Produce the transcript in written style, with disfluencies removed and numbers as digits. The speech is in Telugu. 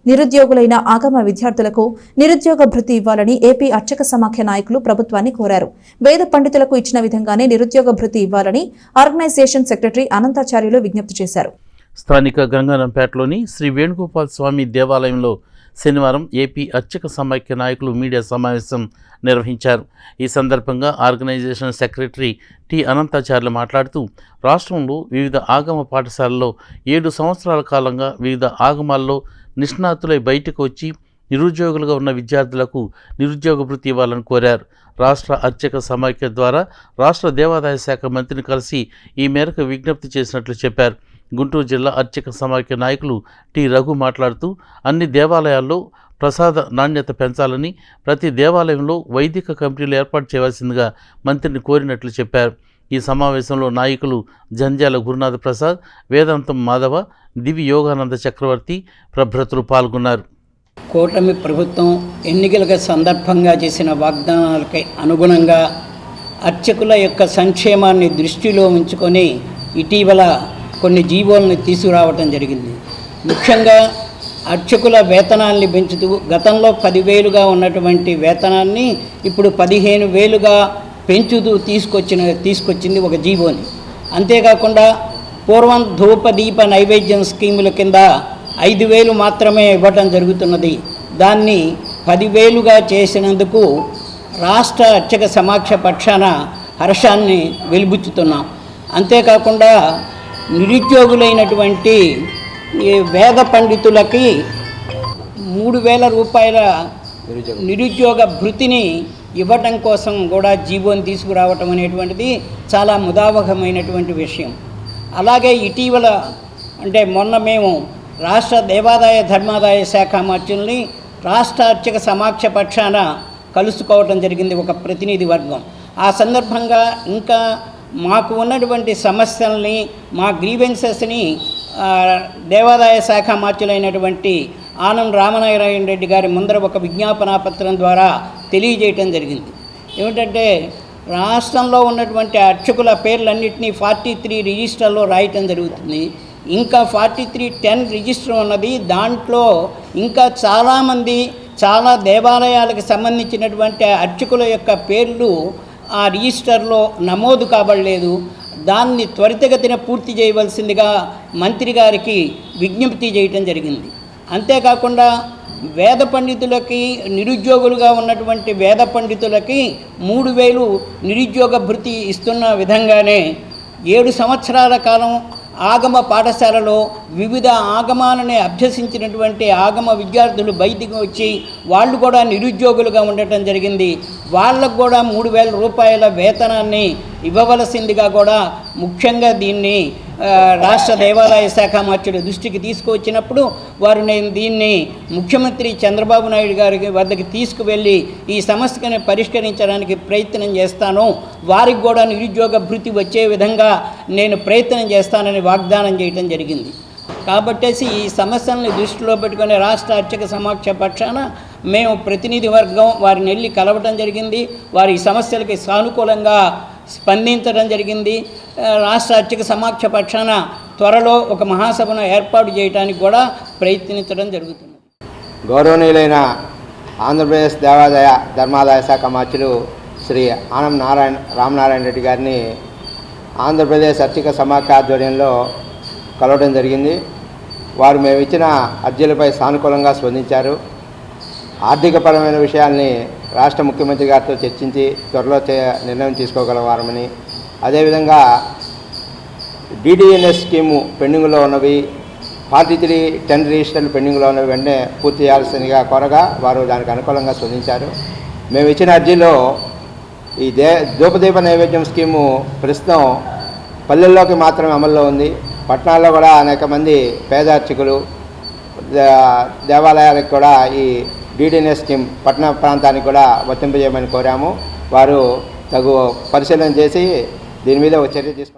నిరుద్యోగులైన ఆగమ విద్యార్థులకు నిరుద్యోగ భృతి ఇవ్వాలని ఏపీ అర్చక సమాఖ్య నాయకులు ప్రభుత్వాన్ని కోరారు. వేద పండితులకు ఇచ్చిన విధంగానే నిరుద్యోగ భృతి ఇవ్వాలని ఆర్గనైజేషన్ సెక్రటరీ అనంతాచార్యులు విజ్ఞప్తి చేశారు. స్థానిక గంగానంపేటలోని శ్రీ వేణుగోపాల్ స్వామి దేవాలయంలో శనివారం ఏపీ అర్చక సమాఖ్య నాయకులు మీడియా సమావేశం నిర్వహించారు. ఈ సందర్భంగా ఆర్గనైజేషన్ సెక్రటరీ టి అనంతాచార్యులు మాట్లాడుతూ రాష్ట్రంలో వివిధ ఆగమ పాఠశాలల్లో 7 సంవత్సరాల కాలంగా వివిధ ఆగమాల్లో నిష్ణాతులై బయటకు వచ్చి నిరుద్యోగులుగా ఉన్న విద్యార్థులకు నిరుద్యోగ భృతి ఇవ్వాలని కోరారు. రాష్ట్ర అర్చక సమాఖ్య ద్వారా రాష్ట్ర దేవాదాయ శాఖ మంత్రిని కలిసి ఈ మేరకు విజ్ఞప్తి చేసినట్లు చెప్పారు. గుంటూరు జిల్లా అర్చక సమాఖ్య నాయకులు టి రఘు మాట్లాడుతూ అన్ని దేవాలయాల్లో ప్రసాద నాణ్యత పెంచాలని, ప్రతి దేవాలయంలో వైదిక కమిటీలు ఏర్పాటు చేయవలసిందిగా మంత్రిని కోరినట్లు చెప్పారు. ఈ సమావేశంలో నాయకులు జంధ్యాల గురునాథ ప్రసాద్, వేదాంతం మాధవ, దివి యోగానంద చక్రవర్తి ప్రభృతులు పాల్గొన్నారు. కూటమి ప్రభుత్వం ఎన్నికల సందర్భంగా చేసిన వాగ్దానాలకి అనుగుణంగా అర్చకుల యొక్క సంక్షేమాన్ని దృష్టిలో ఉంచుకొని ఇటీవల కొన్ని జీవోలను తీసుకురావటం జరిగింది. ముఖ్యంగా అర్చకుల వేతనాన్ని పెంచుతూ గతంలో 10,000గా ఉన్నటువంటి వేతనాన్ని ఇప్పుడు 15,000గా పెంచుతూ తీసుకొచ్చింది ఒక జీవోని. అంతేకాకుండా పూర్వం ధూప దీప నైవేద్యం స్కీముల కింద 5,000 మాత్రమే ఇవ్వటం జరుగుతున్నది. దాన్ని 10,000గా చేసినందుకు రాష్ట్ర అర్చక సమాఖ్య పక్షాన హర్షాన్ని వెలిబుచ్చుతున్నాం. అంతేకాకుండా నిరుద్యోగులైనటువంటి వేద పండితులకి 3,000 రూపాయల నిరుద్యోగ భృతిని ఇవ్వటం కోసం కూడా జీవోని తీసుకురావటం అనేటువంటిది చాలా ముదావహమైనటువంటి విషయం. అలాగే ఇటీవల అంటే మొన్న మేము రాష్ట్ర దేవాదాయ ధర్మాదాయ శాఖ మంత్రుల్ని రాష్ట్ర అర్చక సమాఖ్య పక్షాన కలుసుకోవటం జరిగింది, ఒక ప్రతినిధి వర్గం. ఆ సందర్భంగా ఇంకా మాకు ఉన్నటువంటి సమస్యల్ని, మా గ్రీవెన్సెస్ని దేవాదాయ శాఖ మంత్రులైనటువంటి ఆనం రామనారాయణ రెడ్డి గారి ముందర ఒక విజ్ఞాపనా పత్రం ద్వారా తెలియజేయటం జరిగింది. ఏమిటంటే రాష్ట్రంలో ఉన్నటువంటి అర్చకుల పేర్లన్నింటినీ 43 రిజిస్టర్లో రాయటం జరుగుతుంది. ఇంకా 4310 రిజిస్టర్ ఉన్నది. దాంట్లో ఇంకా చాలామంది చాలా దేవాలయాలకు సంబంధించినటువంటి అర్చకుల యొక్క పేర్లు ఆ రిజిస్టర్లో నమోదు కాబడలేదు. దాన్ని త్వరితగతిన పూర్తి చేయవలసిందిగా మంత్రి గారికి విజ్ఞప్తి చేయటం జరిగింది. అంతేకాకుండా వేద పండితులకి, నిరుద్యోగులుగా ఉన్నటువంటి వేద పండితులకి 3,000 నిరుద్యోగ భృతి ఇస్తున్న విధంగానే 7 సంవత్సరాల కాలం ఆగమ పాఠశాలలో వివిధ ఆగమాలని అభ్యసించినటువంటి ఆగమ విద్యార్థులు బయటికి వచ్చి వాళ్ళు కూడా నిరుద్యోగులుగా ఉండటం జరిగింది. వాళ్ళకు కూడా 3,000 రూపాయల వేతనాన్ని ఇవ్వవలసిందిగా కూడా ముఖ్యంగా దీన్ని రాష్ట్ర దేవాదాయ శాఖ మంత్రుల దృష్టికి తీసుకువచ్చినప్పుడు వారు నేను దీన్ని ముఖ్యమంత్రి చంద్రబాబు నాయుడు గారి వద్దకు తీసుకువెళ్ళి ఈ సమస్యను పరిష్కరించడానికి ప్రయత్నం చేస్తాను, వారికి కూడా నిరుద్యోగ భృతి వచ్చే విధంగా నేను ప్రయత్నం చేస్తానని వాగ్దానం చేయటం జరిగింది. కాబట్టేసి ఈ సమస్యలను దృష్టిలో పెట్టుకుని రాష్ట్ర అర్చక సమాఖ్య పక్షాన మేము ప్రతినిధి వర్గం వారిని వెళ్ళి కలవటం జరిగింది. వారి సమస్యలకి సానుకూలంగా స్పందించడం జరిగింది. రాష్ట్ర అర్చక సమాఖ్య పక్షాన త్వరలో ఒక మహాసభను ఏర్పాటు చేయడానికి కూడా ప్రయత్నించడం జరుగుతుంది. గౌరవనీయులైన ఆంధ్రప్రదేశ్ దేవాదాయ ధర్మాదాయ శాఖ మంత్రులు శ్రీ ఆనం రామనారాయణ రెడ్డి గారిని ఆంధ్రప్రదేశ్ అర్చక సమాఖ్య ఆధ్వర్యంలో కలవడం జరిగింది. వారు మేము ఇచ్చిన అర్జీలపై సానుకూలంగా స్పందించారు. ఆర్థికపరమైన విషయాల్ని రాష్ట్ర ముఖ్యమంత్రి గారితో చర్చించి త్వరలో నిర్ణయం తీసుకోగలవారమని, అదేవిధంగా DDNS స్కీము పెండింగ్లో ఉన్నవి, 4310 రిజిస్టర్లు పెండింగ్లో ఉన్నవి వెంటనే పూర్తి చేయాల్సిందిగా కోరగా వారు దానికి అనుకూలంగా స్పందించారు. మేము ఇచ్చిన అర్జీలో ఈ ధూపదీప నైవేద్యం స్కీము ప్రస్తుతం పల్లెల్లోకి మాత్రమే అమల్లో ఉంది. పట్టణాల్లో కూడా అనేక మంది పేద అర్చకులు దేవాలయాలకు కూడా ఈ DDNS స్కీమ్ పట్టణ ప్రాంతానికి కూడా వర్తింపజేయమని కోరాము. వారు తగు పరిశీలన చేసి దీని మీద ఒక చర్య తీసుకుంటారు.